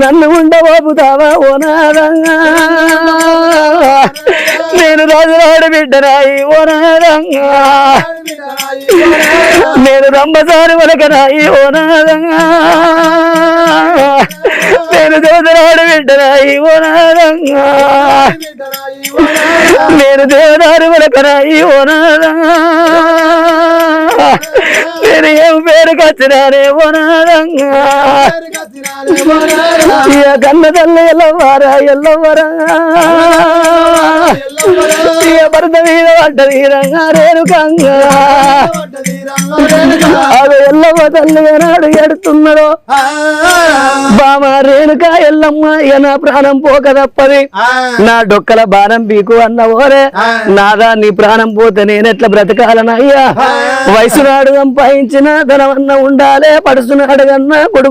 నన్ను ఉండబోపుతావా ఓ నాదంగా నేను రాజురాడు బిడ్డరాయి ఓ నాదంగా నేను రంబసారి వలకరాయి ఓ నాదంగా నేను దేవదారు బిడ్డరాయి ఓ నాదంగా నేను దేవదారు వలకరాయి ఓ నాదంగా నేను ఏం పేరు కచ్చినానే ఓ నాదంగా కన్న తల్లి ఎల్లవరా భర్త మీద పడ్డది రంగా రేణుకంగా అది ఎల్లమ్మ తల్లిగా నాడు ఎడుతున్నాడో బామ రేణుక ఎల్లమ్మ ఇక నా ప్రాణం పోక తప్పది నా డొక్కల బాణం పీకు అన్న ఓరే నాదా నీ ప్రాణం పోతే నేనెట్లా బ్రతకాలనయ్యా వయసు నాడు సంపాదించిన ధనమన్న ఉండాలే పడుసునాడు కన్నా కొడుకు